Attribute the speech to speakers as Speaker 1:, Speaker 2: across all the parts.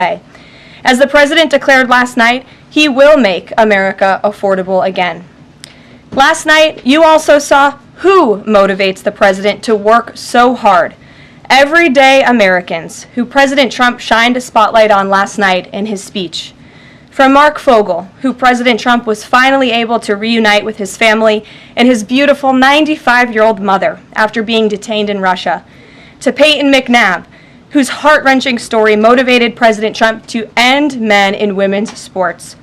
Speaker 1: As the president declared last night, he will make America affordable again. Last night, you also saw who motivates the president to work so hard. Everyday Americans, who President Trump shined a spotlight on last night in his speech. From Mark Fogel, who President Trump was finally able to reunite with his family and his beautiful 95-year-old mother after being detained in Russia, to Peyton McNabb, whose heart-wrenching story motivated President Trump to end men in women's sports,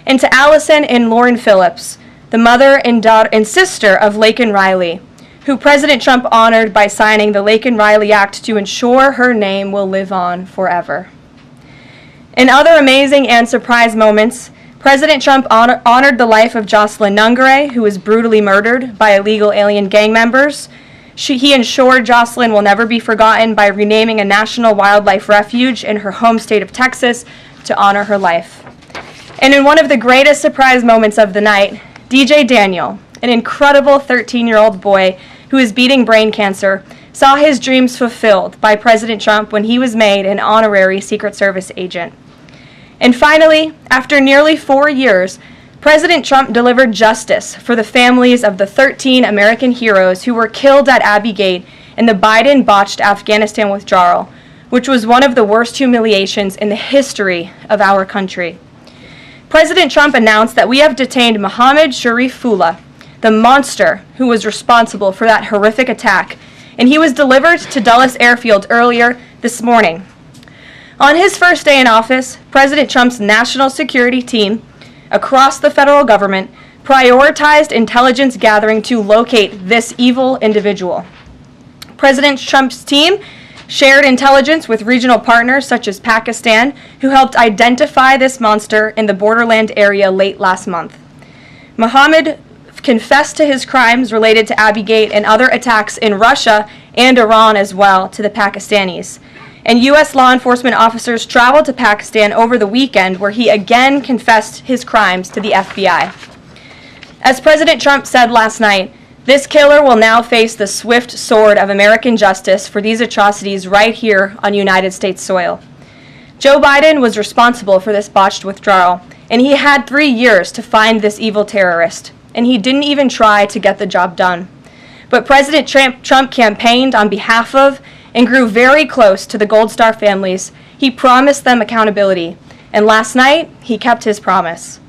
Speaker 1: and to Allison and Lauren Phillips, the mother and daughter and sister of Laken Riley, who President Trump honored by signing the Laken Riley Act to ensure her name will live on forever. In other amazing and surprise moments, President Trump honored the life of Jocelyn Nungare, who was brutally murdered by illegal alien gang members. He ensured Jocelyn will never be forgotten by renaming a national wildlife refuge in her home state of Texas to honor her life. And in one of the greatest surprise moments of the night, DJ Daniel, an incredible 13-year-old boy who is beating brain cancer, saw his dreams fulfilled by President Trump when he was made an honorary Secret Service agent. And finally, after nearly 4 years, President Trump delivered justice for the families of the 13 American heroes who were killed at Abbey Gate in the Biden-botched Afghanistan withdrawal, which was one of the worst humiliations in the history of our country. President Trump announced that we have detained Mohammed Sharifullah, the monster who was responsible for that horrific attack, and he was delivered to Dulles Airfield earlier this morning. On his first day in office, President Trump's national security team across the federal government prioritized intelligence gathering to locate this evil individual. President Trump's team shared intelligence with regional partners such as Pakistan, who helped identify this monster in the borderland area late last month. Mohammed confessed to his crimes related to Abbey Gate and other attacks in Russia and Iran as well to the Pakistanis. And U.S. law enforcement officers traveled to Pakistan over the weekend, where he again confessed his crimes to the FBI. As President Trump said last night, this killer will now face the swift sword of American justice for these atrocities right here on United States soil. Joe Biden was responsible for this botched withdrawal, and he had 3 years to find this evil terrorist, and he didn't even try to get the job done. But President Trump campaigned on behalf of and grew very close to the Gold Star families. He promised them accountability, and last night, he kept his promise.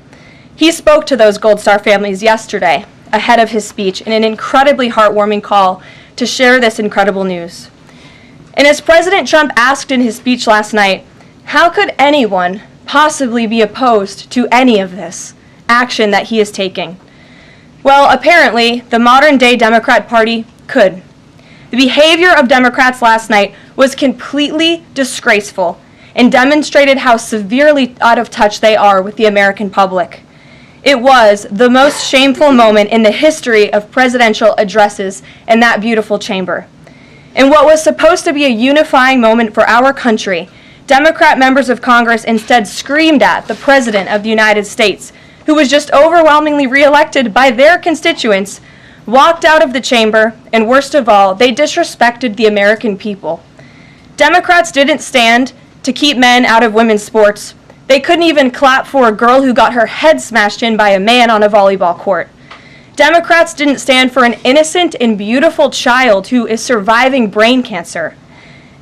Speaker 1: He spoke to those Gold Star families yesterday, ahead of his speech, in an incredibly heartwarming call to share this incredible news. And as President Trump asked in his speech last night, how could anyone possibly be opposed to any of this action that he is taking? Well, apparently, the modern-day Democrat Party could. The behavior of Democrats last night was completely disgraceful and demonstrated how severely out of touch they are with the American public. It was the most shameful moment in the history of presidential addresses in that beautiful chamber. In what was supposed to be a unifying moment for our country, Democrat members of Congress instead screamed at the President of the United States, who was just overwhelmingly reelected by their constituents, walked out of the chamber, and worst of all, they disrespected the American people. Democrats didn't stand to keep men out of women's sports. They couldn't even clap for a girl who got her head smashed in by a man on a volleyball court. Democrats didn't stand for an innocent and beautiful child who is surviving brain cancer.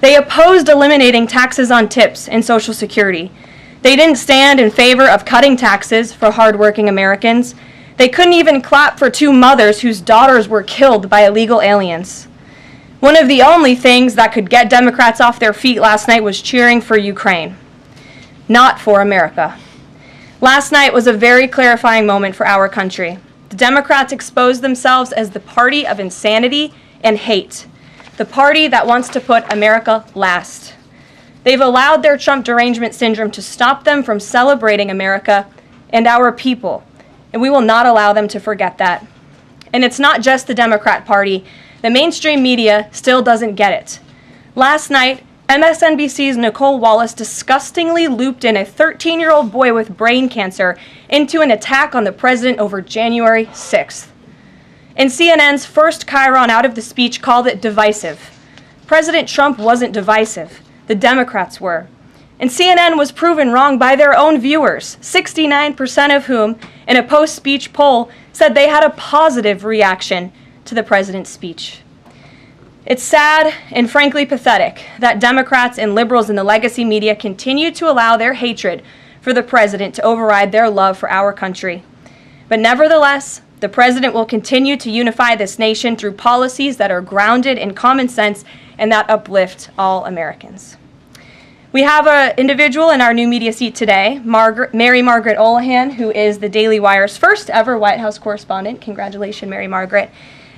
Speaker 1: They opposed eliminating taxes on tips and Social Security. They didn't stand in favor of cutting taxes for hardworking Americans. They couldn't even clap for 2 mothers whose daughters were killed by illegal aliens. One of the only things that could get Democrats off their feet last night was cheering for Ukraine, not for America. Last night was a very clarifying moment for our country. The Democrats exposed themselves as the party of insanity and hate, the party that wants to put America last. They've allowed their Trump derangement syndrome to stop them from celebrating America and our people. And we will not allow them to forget that. And it's not just the Democrat Party. The mainstream media still doesn't get it. Last night, MSNBC's Nicole Wallace disgustingly looped in a 13-year-old boy with brain cancer into an attack on the president over January 6th. And CNN's first chyron out of the speech called it divisive. President Trump wasn't divisive. The Democrats were. And CNN was proven wrong by their own viewers, 69% of whom, in a post-speech poll, said they had a positive reaction to the president's speech. It's sad and frankly pathetic that Democrats and liberals in the legacy media continue to allow their hatred for the president to override their love for our country. But nevertheless, the president will continue to unify this nation through policies that are grounded in common sense and that uplift all Americans. We have an individual in our new media seat today, Mary Margaret Olahan, who is the Daily Wire's first ever White House correspondent. Congratulations, Mary Margaret.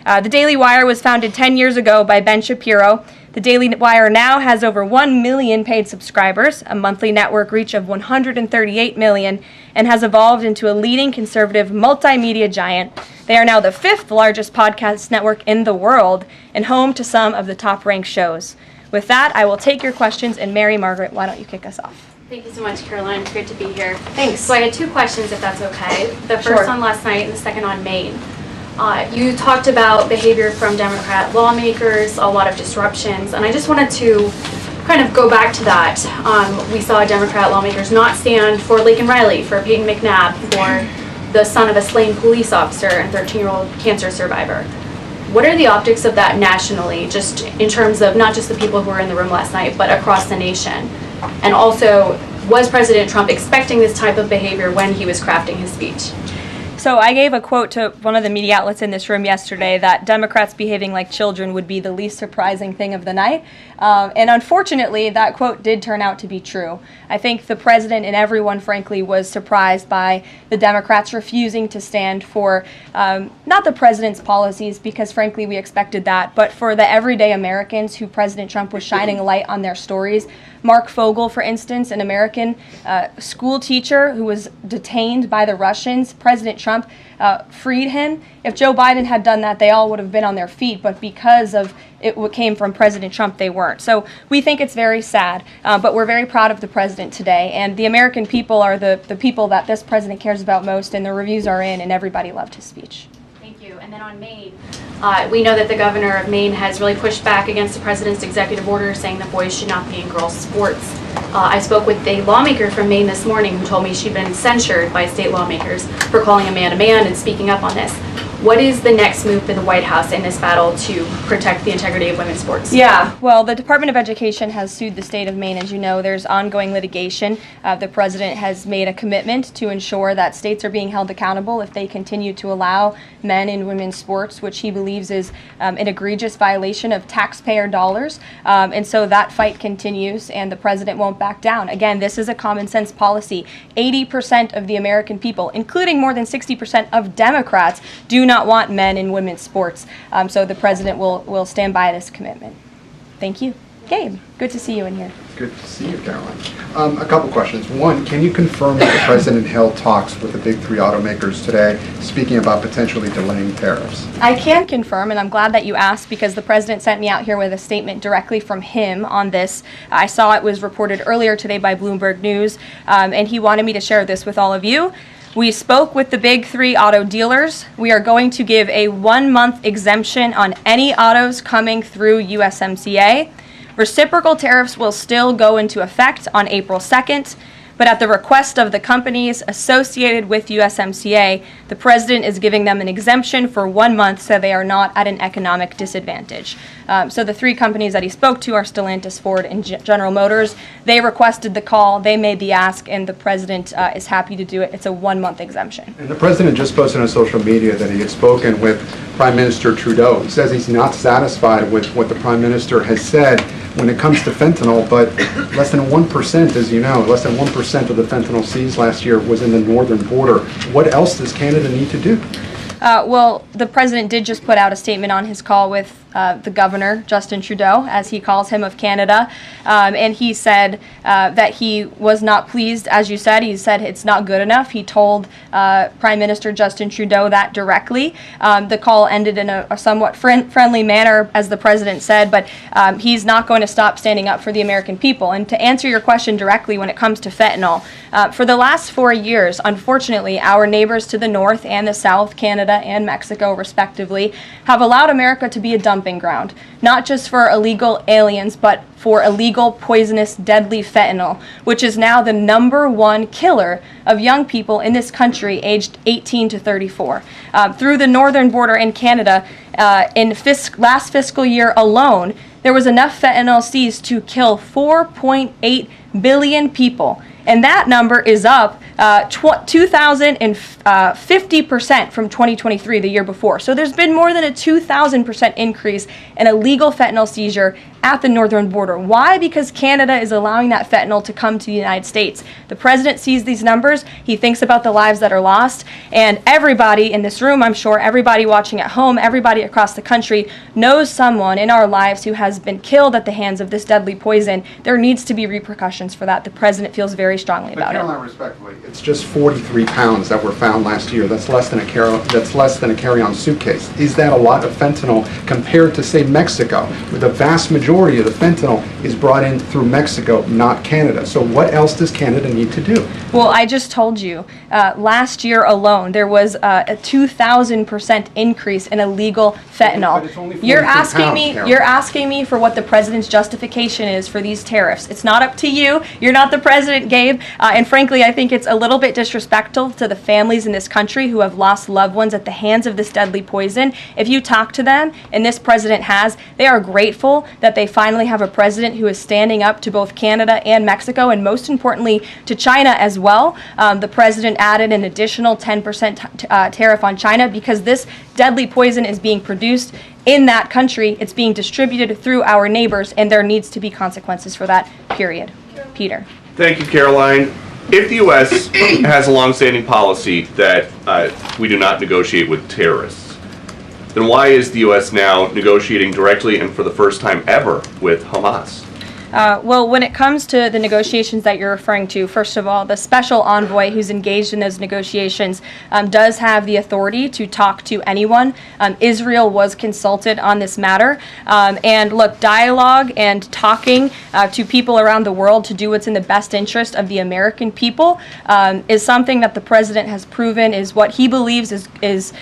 Speaker 1: The Daily Wire was founded 10 years ago by Ben Shapiro. The Daily Wire now has over 1 million paid subscribers, a monthly network reach of 138 million, and has evolved into a leading conservative multimedia giant. They are now the 5th largest podcast network in the world and home to some of the top-ranked shows. With that, I will take your questions, and Mary Margaret, why don't you kick us off?
Speaker 2: Thank you so much, Karoline. It's great to be here.
Speaker 1: Thanks.
Speaker 2: So I had 2 questions, if that's okay. The first on last night and the second on Maine. You talked about behavior from Democrat lawmakers, a lot of disruptions, and I just wanted to kind of go back to that. We saw Democrat lawmakers not stand for Laken Riley, for Peyton McNabb, for the son of a slain police officer and 13-year-old cancer survivor. What are the optics of that nationally, just in terms of not just the people who were in the room last night, but across the nation? And also, was President Trump expecting this type of behavior when he was crafting his speech?
Speaker 1: So I gave a quote to one of the media outlets in this room yesterday that Democrats behaving like children would be the least surprising thing of the night. And unfortunately, that quote did turn out to be true. I think the president and everyone, frankly, was surprised by the Democrats refusing to stand for not the president's policies, because frankly we expected that, but for the everyday Americans who President Trump was shining a light on their stories. Mark Fogel, for instance, an American school teacher who was detained by the Russians. President Trump freed him. If Joe Biden had done that, they all would have been on their feet, but because of it came from President Trump, they weren't. So we think it's very sad, but we're very proud of the president today, and the American people are the people that this president cares about most, and the reviews are in, and everybody loved his speech.
Speaker 2: Thank you. And then on Maine, we know that the governor of Maine has really pushed back against the president's executive order saying that boys should not be in girls' sports. I spoke with a lawmaker from Maine this morning who told me she'd been censured by state lawmakers for calling a man and speaking up on this. What is the next move for the White House in this battle to protect the integrity of women's sports?
Speaker 1: Yeah, well, the Department of Education has sued the state of Maine. As you know, there's ongoing litigation. The president has made a commitment to ensure that states are being held accountable if they continue to allow men in women's sports, which he believes is an egregious violation of taxpayer dollars. And so that fight continues, and the president won't back down. Again, this is a common sense policy. 80% of the American people, including more than 60% of Democrats, do not want men in women's sports. So the president will stand by this commitment. Thank you. Gabe, good to see you in here.
Speaker 3: Good to see you, Caroline. A couple questions. One, can you confirm that the president held talks with the big 3 automakers today, speaking about potentially delaying tariffs?
Speaker 1: I can confirm, and I'm glad that you asked, because the president sent me out here with a statement directly from him on this. I saw it was reported earlier today by Bloomberg News, and he wanted me to share this with all of you. We spoke with the big 3 auto dealers. We are going to give a 1-month exemption on any autos coming through USMCA. Reciprocal tariffs will still go into effect on April 2nd, but at the request of the companies associated with USMCA, the president is giving them an exemption for 1 month so they are not at an economic disadvantage. So the 3 companies that he spoke to are Stellantis, Ford, and General Motors. They requested the call, they made the ask, and the president is happy to do it. It's a 1-month exemption.
Speaker 3: And the president just posted on social media that he had spoken with Prime Minister Trudeau. He says he's not satisfied with what the Prime Minister has said when it comes to fentanyl, but less than 1%, as you know, less than 1% of the fentanyl seized last year was in the northern border. What else does Canada need to do?
Speaker 1: Well, the president did just put out a statement on his call with the governor, Justin Trudeau, as he calls him, of Canada, and he said that he was not pleased, as you said. He said it's not good enough. He told Prime Minister Justin Trudeau that directly. The call ended in a somewhat friendly manner, as the president said, but he's not going to stop standing up for the American people. And to answer your question directly when it comes to fentanyl, for the last 4 years, unfortunately, our neighbors to the north and the south, Canada and Mexico respectively, have allowed America to be a dumping dumping ground, not just for illegal aliens, but for illegal, poisonous, deadly fentanyl, which is now the #1 killer of young people in this country aged 18 to 34. Through the northern border in Canada, in last fiscal year alone, there was enough fentanyl seized to kill 4.8 billion people. And that number is up 2,050% from 2023, the year before. So there's been more than a 2,000% increase in illegal fentanyl seizure at the northern border. Why? Because Canada is allowing that fentanyl to come to the United States. The president sees these numbers, he thinks about the lives that are lost, and everybody in this room, I'm sure, everybody watching at home, everybody across the country knows someone in our lives who has been killed at the hands of this deadly poison. There needs to be repercussions for that. The president feels very strongly about it.
Speaker 3: Caroline, respectfully, it's just 43 pounds that were found last year. That's less than a carry-on suitcase. Is that a lot of fentanyl compared to, say, Mexico, where the vast majority of the fentanyl is brought in through Mexico, not Canada? So what else does Canada need to do?
Speaker 1: Well, I just told you, last year alone, there was a 2,000% increase in illegal fentanyl.
Speaker 3: But it's only 43 pounds, Caroline.
Speaker 1: You're asking me for what the president's justification is for these tariffs. It's not up to you. You're not the president, Gabe. And frankly, I think it's a little bit disrespectful to the families in this country who have lost loved ones at the hands of this deadly poison. If you talk to them, and this president has, they are grateful that they finally have a president who is standing up to both Canada and Mexico, and most importantly, to China as well. The president added an additional 10% tariff on China because this deadly poison is being produced in that country. It's being distributed through our neighbors, and there needs to be consequences for that, period. Peter.
Speaker 4: Thank you, Caroline. If the U.S. has a longstanding policy that we do not negotiate with terrorists, then why is the U.S. now negotiating directly and for the first time ever with Hamas?
Speaker 1: Well, when it comes to the negotiations that you're referring to, first of all, the special envoy who's engaged in those negotiations does have the authority to talk to anyone. Israel was consulted on this matter. And look, dialogue and talking to people around the world to do what's in the best interest of the American people is something that the president has proven is what he believes is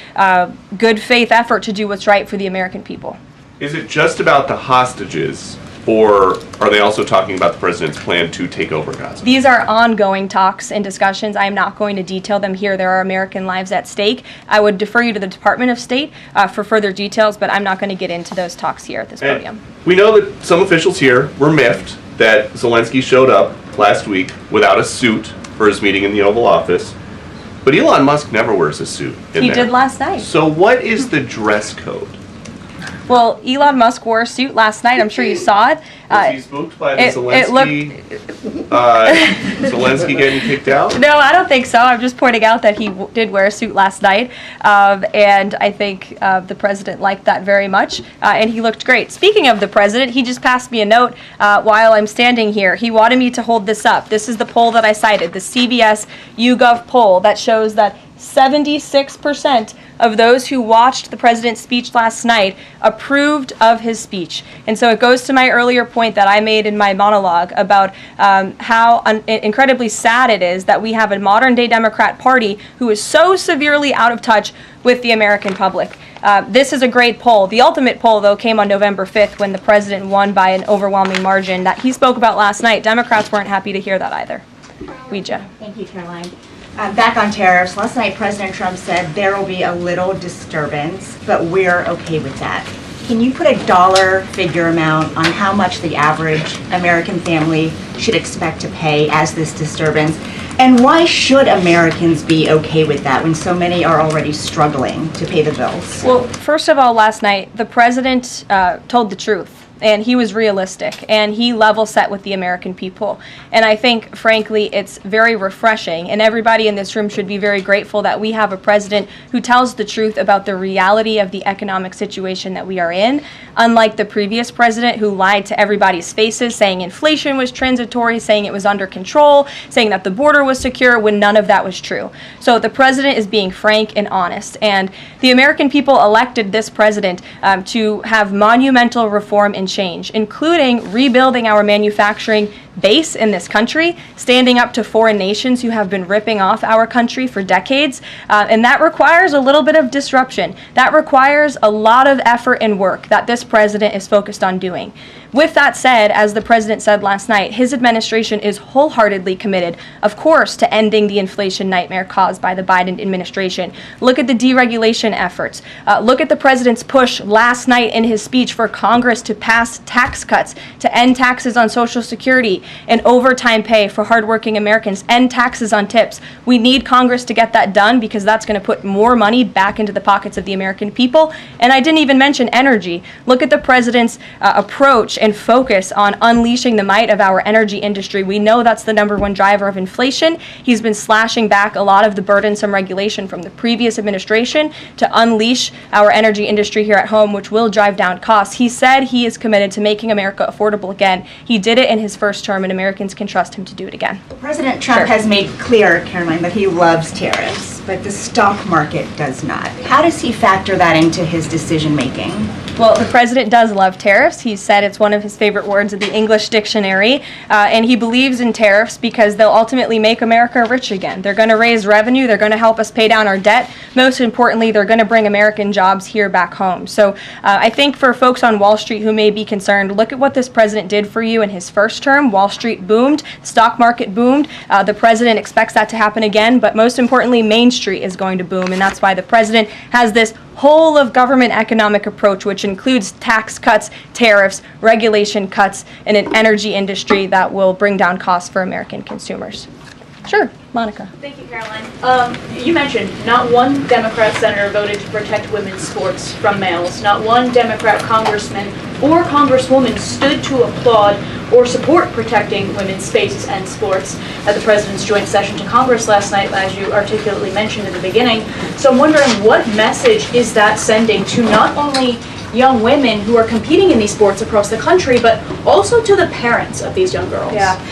Speaker 1: good faith effort to do what's right for the American people.
Speaker 4: Is it just about the hostages, or are they also talking about the president's plan to take over Gaza?
Speaker 1: These are ongoing talks and discussions. I am not going to detail them here. There are American lives at stake. I would defer you to the Department of State for further details, but I'm not going to get into those talks here at this podium.
Speaker 4: We know that some officials here were miffed that Zelensky showed up last week without a suit for his meeting in the Oval Office, but Elon Musk never wears a suit in
Speaker 1: He
Speaker 4: there.
Speaker 1: did last night.
Speaker 4: So what is the dress code?
Speaker 1: Well, Elon Musk wore a suit last night. I'm sure you saw it.
Speaker 4: Was he spooked by the Zelensky getting kicked out?
Speaker 1: No, I don't think so. I'm just pointing out that he did wear a suit last night, and I think the president liked that very much, and he looked great. Speaking of the president, he just passed me a note while I'm standing here. He wanted me to hold this up. This is the poll that I cited, the CBS YouGov poll that shows that 76% of those who watched the president's speech last night approved of his speech. And so it goes to my earlier point that I made in my monologue about how incredibly sad it is that we have a modern-day Democrat Party who is so severely out of touch with the American public. This is a great poll. The ultimate poll, though, came on November 5th when the president won by an overwhelming margin that he spoke about last night. Democrats weren't happy to hear that either. Ouija.
Speaker 5: Thank you, Caroline. Back on tariffs, last night President Trump said there will be a little disturbance, but we're okay with that. Can you put a dollar figure amount on how much the average American family should expect to pay as this disturbance? And why should Americans be okay with that when so many are already struggling to pay the bills?
Speaker 1: Well, first of all, last night, the president told the truth. And he was realistic, and he level set with the American people. And I think, frankly, it's very refreshing, and everybody in this room should be very grateful that we have a president who tells the truth about the reality of the economic situation that we are in, unlike the previous president who lied to everybody's faces, saying inflation was transitory, saying it was under control, saying that the border was secure, when none of that was true. So the president is being frank and honest, and the American people elected this president to have monumental reform in change, including rebuilding our manufacturing base in this country, standing up to foreign nations who have been ripping off our country for decades, and that requires a little bit of disruption. That requires a lot of effort and work that this president is focused on doing. With that said, as the president said last night, his administration is wholeheartedly committed, of course, to ending the inflation nightmare caused by the Biden administration. Look at the deregulation efforts. Look at the president's push last night in his speech for Congress to pass tax cuts, to end taxes on Social Security and overtime pay for hardworking Americans, end taxes on tips. We need Congress to get that done because that's going to put more money back into the pockets of the American people. And I didn't even mention energy. Look at the president's approach and focus on unleashing the might of our energy industry. We know that's the #1 driver of inflation. He's been slashing back a lot of the burdensome regulation from the previous administration to unleash our energy industry here at home, which will drive down costs. He said he is committed to making America affordable again. He did it in his first term, and Americans can trust him to do it again.
Speaker 5: President Trump has made clear, Karoline, that he loves tariffs, but the stock market does not. How does he factor that into his decision-making?
Speaker 1: Well, the president does love tariffs. He said it's one of his favorite words in the English dictionary, and he believes in tariffs because they'll ultimately make America rich again. They're going to raise revenue. They're going to help us pay down our debt. Most importantly, they're going to bring American jobs here back home. So I think for folks on Wall Street who may be concerned, look at what this president did for you in his first term. Wall Street boomed. Stock market boomed. The president expects that to happen again, but most importantly, Main Street is going to boom, and that's why the president has this whole of government economic approach, which includes tax cuts, tariffs, regulation cuts, and an energy industry that will bring down costs for American consumers. Sure, Monica.
Speaker 6: Thank you, Caroline. You mentioned not one Democrat senator voted to protect women's sports from males. Not one Democrat congressman or congresswoman stood to applaud or support protecting women's spaces and sports at the president's joint session to Congress last night, as you articulately mentioned in the beginning. So I'm wondering, what message is that sending to not only young women who are competing in these sports across the country, but also to the parents of these young girls?
Speaker 1: Yeah.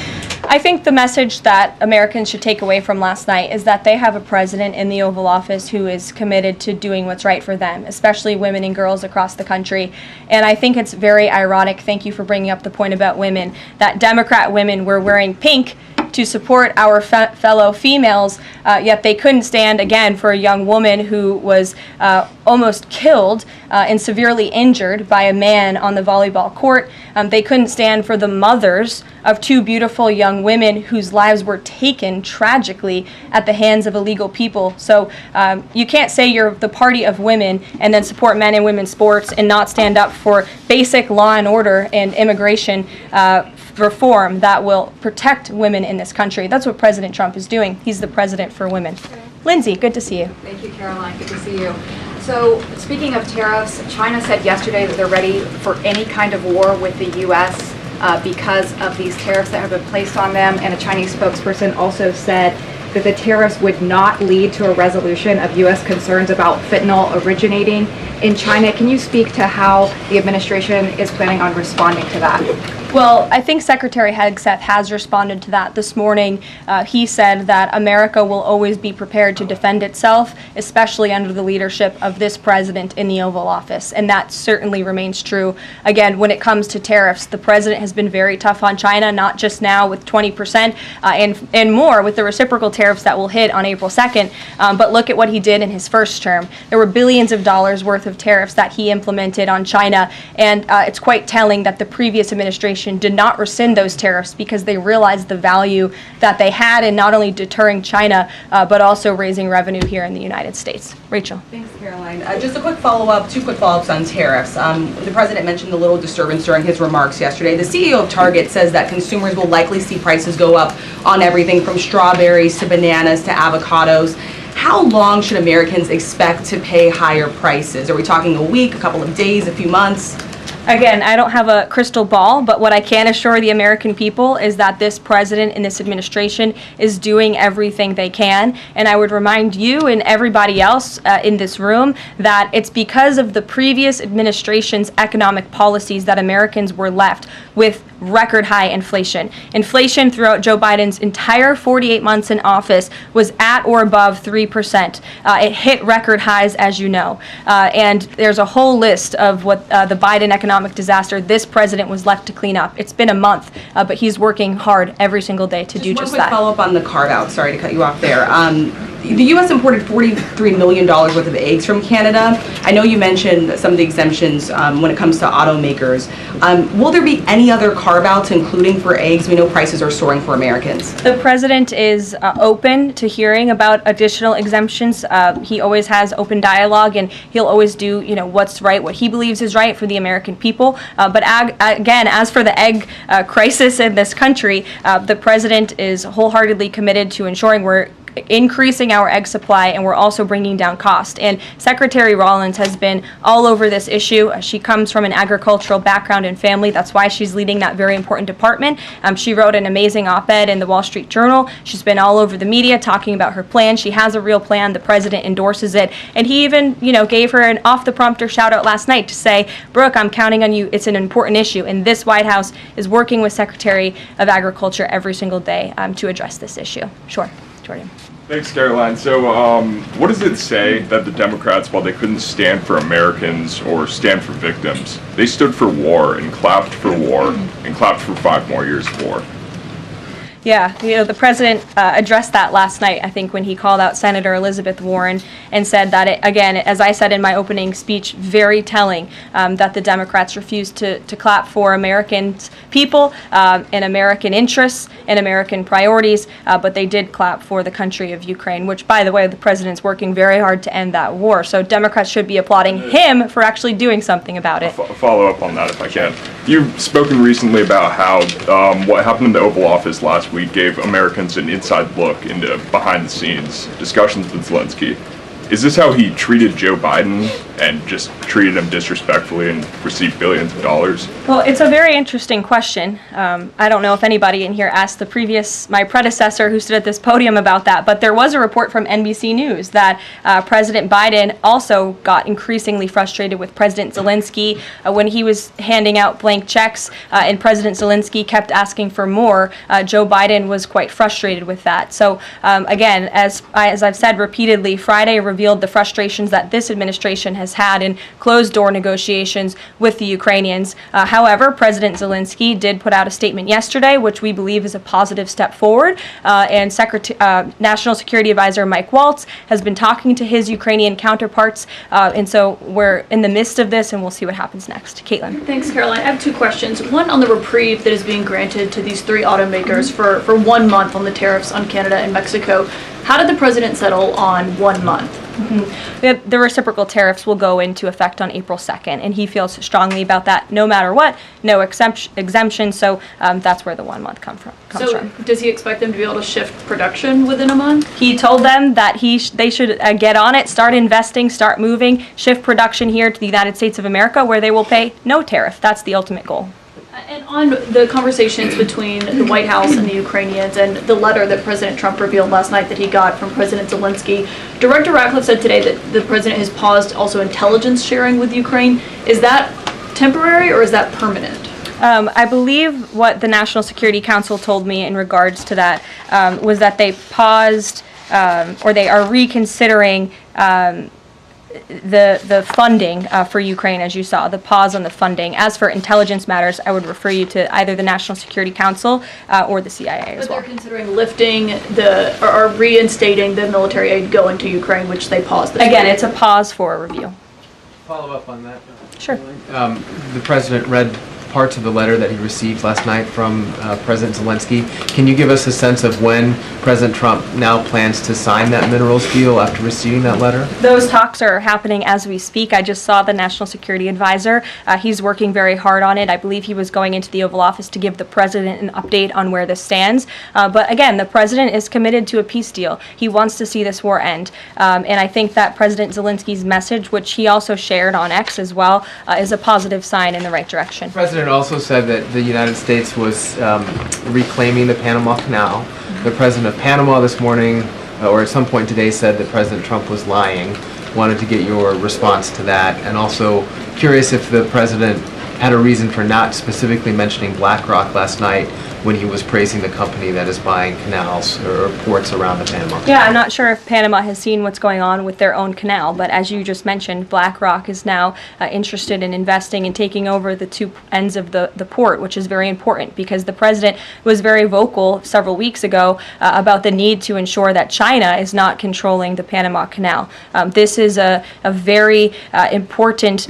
Speaker 1: I think the message that Americans should take away from last night is that they have a president in the Oval Office who is committed to doing what's right for them, especially women and girls across the country. And I think it's very ironic, thank you for bringing up the point about women, that Democrat women were wearing pink to support our fellow females, yet they couldn't stand, again, for a young woman who was almost killed and severely injured by a man on the volleyball court. They couldn't stand for the mothers of two beautiful young women whose lives were taken tragically at the hands of illegal people. So you can't say you're the party of women and then support men and women's sports and not stand up for basic law and order and immigration reform that will protect women in this country. That's what President Trump is doing. He's the president for women. Lindsay, good to see you.
Speaker 7: Thank you, Caroline. Good to see you. So, speaking of tariffs, China said yesterday that they're ready for any kind of war with the U.S. Because of these tariffs that have been placed on them, and a Chinese spokesperson also said that the tariffs would not lead to a resolution of U.S. concerns about fentanyl originating in China. Can you speak to how the administration is planning on responding to that?
Speaker 1: Well, I think Secretary Hegseth has responded to that this morning. He said that America will always be prepared to defend itself, especially under the leadership of this president in the Oval Office, and that certainly remains true. Again, when it comes to tariffs, the president has been very tough on China, not just now with 20% and more with the reciprocal tariffs that will hit on April 2nd, but look at what he did in his first term. There were billions of dollars worth of tariffs that he implemented on China, and it's quite telling that the previous administration did not rescind those tariffs because they realized the value that they had in not only deterring China, but also raising revenue here in the United States. Rachel.
Speaker 8: Thanks, Caroline. Just a quick follow-up, two quick follow-ups on tariffs. The president mentioned a little disturbance during his remarks yesterday. The CEO of Target says that consumers will likely see prices go up on everything from strawberries to bananas to avocados. How long should Americans expect to pay higher prices? Are we talking a week, a couple of days, a few months?
Speaker 1: Again, I don't have a crystal ball, but what I can assure the American people is that this president and this administration is doing everything they can. And I would remind you and everybody else in this room that it's because of the previous administration's economic policies that Americans were left with record high inflation. Inflation throughout Joe Biden's entire 48 months in office was at or above 3%. It hit record highs, as you know. And there's a whole list of what the Biden economic disaster this president was left to clean up. It's been a month, but he's working hard every single day to do just
Speaker 8: One
Speaker 1: that.
Speaker 8: quick follow-up on the carve-out. Sorry to cut you off there. The U.S. imported $43 million worth of eggs from Canada. I know you mentioned some of the exemptions when it comes to automakers. Will there be any other carve-outs, including for eggs? We know prices are soaring for Americans.
Speaker 1: The president is open to hearing about additional exemptions. He always has open dialogue, and he'll always do, what's right, what he believes is right for the American people. But again, as for the egg crisis in this country, the president is wholeheartedly committed to ensuring we're increasing our egg supply, and we're also bringing down cost. And Secretary Rollins has been all over this issue. She comes from an agricultural background and family. That's why she's leading that very important department. She wrote an amazing op-ed in the Wall Street Journal. She's been all over the media talking about her plan. She has a real plan. The president endorses it. And he even, gave her an off-the-prompter shout-out last night to say, Brooke, I'm counting on you. It's an important issue. And this White House is working with Secretary of Agriculture every single day to address this issue. Sure. Jordan.
Speaker 9: Thanks, Karoline. So, what does it say that the Democrats, while they couldn't stand for Americans or stand for victims, they stood for war and clapped for war and clapped for 5 more years of war?
Speaker 1: Yeah, the president addressed that last night, I think, when he called out Senator Elizabeth Warren and said that, again, as I said in my opening speech, very telling that the Democrats refused to clap for American people and American interests and American priorities, but they did clap for the country of Ukraine, which, by the way, the president's working very hard to end that war. So Democrats should be applauding him for actually doing something about it.
Speaker 9: Follow up on that if I can. You've spoken recently about how what happened in the Oval Office last week gave Americans an inside look into behind-the-scenes discussions with Zelensky. Is this how he treated Joe Biden and just treated him disrespectfully and received billions of dollars?
Speaker 1: Well, it's a very interesting question. I don't know if anybody in here asked my predecessor who stood at this podium about that, but there was a report from NBC News that President Biden also got increasingly frustrated with President Zelensky when he was handing out blank checks and President Zelensky kept asking for more. Joe Biden was quite frustrated with that. So again, as I've said repeatedly, Friday revealed the frustrations that this administration has had in closed-door negotiations with the Ukrainians. However, President Zelensky did put out a statement yesterday, which we believe is a positive step forward, and National Security Advisor Mike Waltz has been talking to his Ukrainian counterparts, and so we're in the midst of this, and we'll see what happens next. Caitlin.
Speaker 6: Thanks, Caroline. I have 2 questions. One on the reprieve that is being granted to these 3 automakers for 1 month on the tariffs on Canada and Mexico. How did the president settle on 1 month?
Speaker 1: Mm-hmm. The reciprocal tariffs will go into effect on April 2nd, and he feels strongly about that no matter what, no exemption, so that's where the 1 month comes from.
Speaker 6: Does he expect them to be able to shift production within a month?
Speaker 1: He told them that they should get on it, start investing, start moving, shift production here to the United States of America, where they will pay no tariff. That's the ultimate goal.
Speaker 6: And on the conversations between the White House and the Ukrainians and the letter that President Trump revealed last night that he got from President Zelensky, Director Ratcliffe said today that the president has paused also intelligence sharing with Ukraine. Is that temporary or is that permanent?
Speaker 1: I believe what the National Security Council told me in regards to that was that they paused or they are reconsidering the funding for Ukraine, as you saw, the pause on the funding. As for intelligence matters, I would refer you to either the National Security Council or the CIA as well.
Speaker 6: But they're considering lifting or reinstating the military aid going to Ukraine, which they paused this
Speaker 1: Again,
Speaker 6: week.
Speaker 1: it's a pause for a review.
Speaker 10: Follow up on that.
Speaker 1: Sure.
Speaker 10: The president read parts of the letter that he received last night from President Zelensky. Can you give us a sense of when President Trump now plans to sign that minerals deal after receiving that letter?
Speaker 1: Those talks are happening as we speak. I just saw the National Security Advisor. He's working very hard on it. I believe he was going into the Oval Office to give the president an update on where this stands. But again, the president is committed to a peace deal. He wants to see this war end. And I think that President Zelensky's message, which he also shared on X as well, is a positive sign in the right direction.
Speaker 10: The president also said that the United States was reclaiming the Panama Canal. The president of Panama this morning, or at some point today, said that President Trump was lying. Wanted to get your response to that, and also curious if the president had a reason for not specifically mentioning BlackRock last night when he was praising the company that is buying canals or ports around the Panama Canal.
Speaker 1: Yeah, I'm not sure if Panama has seen what's going on with their own canal, but as you just mentioned, BlackRock is now interested in investing and taking over the two ends of the port, which is very important because the president was very vocal several weeks ago about the need to ensure that China is not controlling the Panama Canal. This is a very important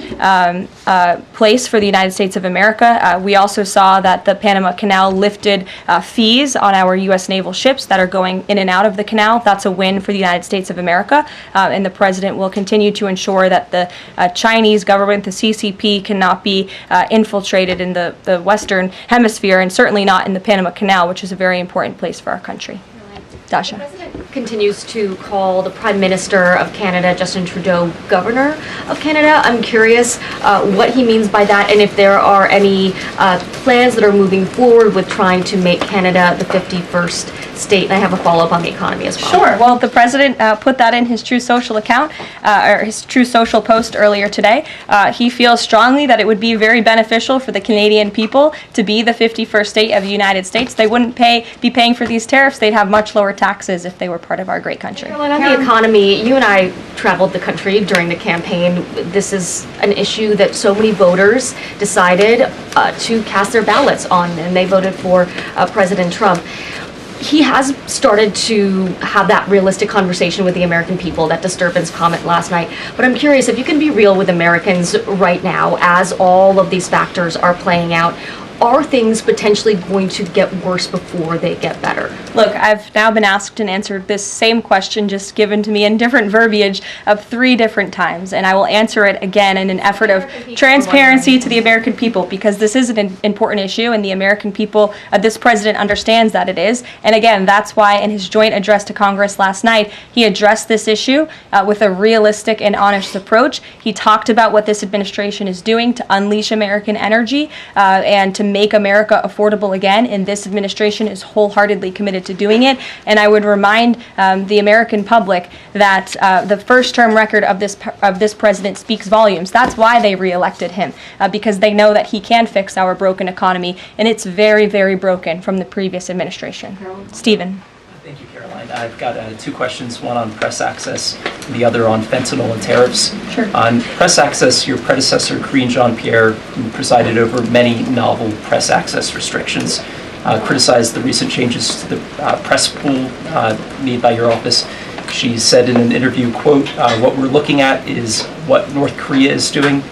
Speaker 1: place for the United States of America. We also saw that the Panama Canal lifted fees on our U.S. naval ships that are going in and out of the canal. That's a win for the United States of America, and the president will continue to ensure that the Chinese government, the CCP, cannot be infiltrated in the Western Hemisphere, and certainly not in the Panama Canal, which is a very important place for our country. Dasha.
Speaker 11: The president continues to call the Prime Minister of Canada, Justin Trudeau, Governor of Canada. I'm curious what he means by that and if there are any plans that are moving forward with trying to make Canada the 51st state. And I have a follow-up on the economy as well.
Speaker 1: Sure. Well, the president put that in his True Social account, or his True Social post earlier today. He feels strongly that it would be very beneficial for the Canadian people to be the 51st state of the United States. They wouldn't be paying for these tariffs. They'd have much lower taxes if they were part of our great country.
Speaker 11: Caroline, on the economy, you and I traveled the country during the campaign. This is an issue that so many voters decided to cast their ballots on, and they voted for President Trump. He has started to have that realistic conversation with the American people, that disturbance comment last night. But I'm curious if you can be real with Americans right now as all of these factors are playing out. Are things potentially going to get worse before they get better?
Speaker 1: Look, I've now been asked and answered this same question, just given to me in different verbiage, of 3 different times, and I will answer it again in an effort of transparency to the American people, because this is an important issue, and the American people, this president understands that it is. And again, that's why in his joint address to Congress last night, he addressed this issue with a realistic and honest approach. He talked about what this administration is doing to unleash American energy and to make America affordable again, and this administration is wholeheartedly committed to doing it. And I would remind the American public that the first-term record of this president speaks volumes. That's why they reelected him, because they know that he can fix our broken economy, and it's very, very broken from the previous administration. Stephen.
Speaker 12: Thank you, Caroline. I've got 2 questions, one on press access and the other on fentanyl and tariffs.
Speaker 1: Sure.
Speaker 12: On press access, your predecessor, Karine Jean-Pierre, who presided over many novel press access restrictions, criticized the recent changes to the press pool made by your office. She said in an interview, quote, "What we're looking at is what North Korea is doing."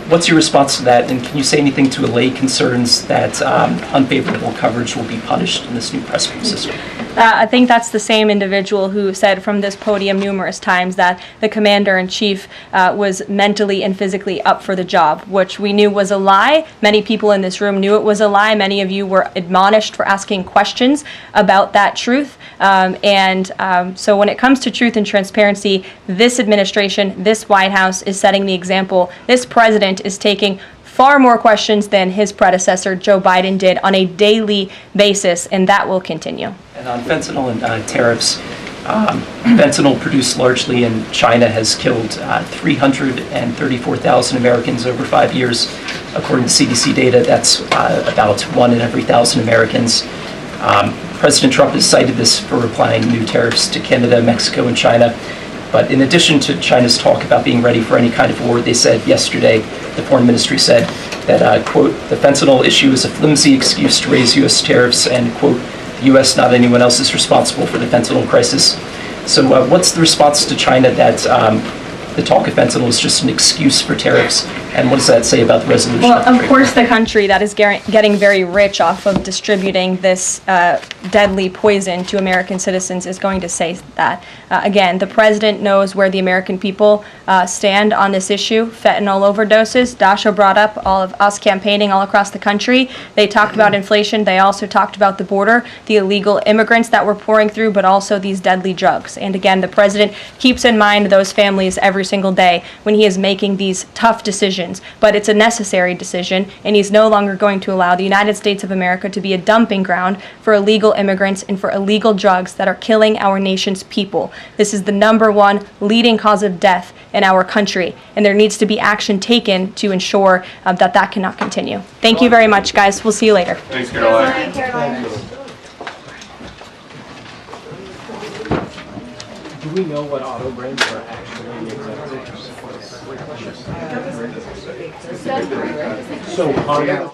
Speaker 12: What's your response to that, and can you say anything to allay concerns that unfavorable coverage will be punished in this new press pool system?
Speaker 1: I think that's the same individual who said from this podium numerous times that the commander-in-chief was mentally and physically up for the job, which we knew was a lie. Many people in this room knew it was a lie. Many of you were admonished for asking questions about that truth. So when it comes to truth and transparency, this administration, this White House is setting the example. This president is taking far more questions than his predecessor, Joe Biden, did on a daily basis, and that will continue.
Speaker 12: And on fentanyl and tariffs, fentanyl produced largely in China has killed 334,000 Americans over 5 years. According to CDC data, that's about 1 in every 1,000 Americans. President Trump has cited this for applying new tariffs to Canada, Mexico, and China. But in addition to China's talk about being ready for any kind of war, they said yesterday, the foreign ministry said that, quote, "The fentanyl issue is a flimsy excuse to raise U.S. tariffs," and, quote, "The U.S., not anyone else, is responsible for the fentanyl crisis." So what's the response to China that the talk of fentanyl is just an excuse for tariffs, and what does that say about the resolution?
Speaker 1: Well, of course, the country that is getting very rich off of distributing this deadly poison to American citizens is going to say that. Again, the president knows where the American people stand on this issue. Fentanyl overdoses. Dasha brought up all of us campaigning all across the country. They talked about inflation. They also talked about the border, the illegal immigrants that we're pouring through, but also these deadly drugs. And again, the president keeps in mind those families every single day when he is making these tough decisions decisions, but it's a necessary decision, and he's no longer going to allow the United States of America to be a dumping ground for illegal immigrants and for illegal drugs that are killing our nation's people. This is the #1 leading cause of death in our country, and there needs to be action taken to ensure that that cannot continue. Thank you very much, guys. We'll see you later.
Speaker 4: Thanks, Caroline.
Speaker 13: Do we know what auto brands are actually exempted? So Honda.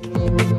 Speaker 10: you.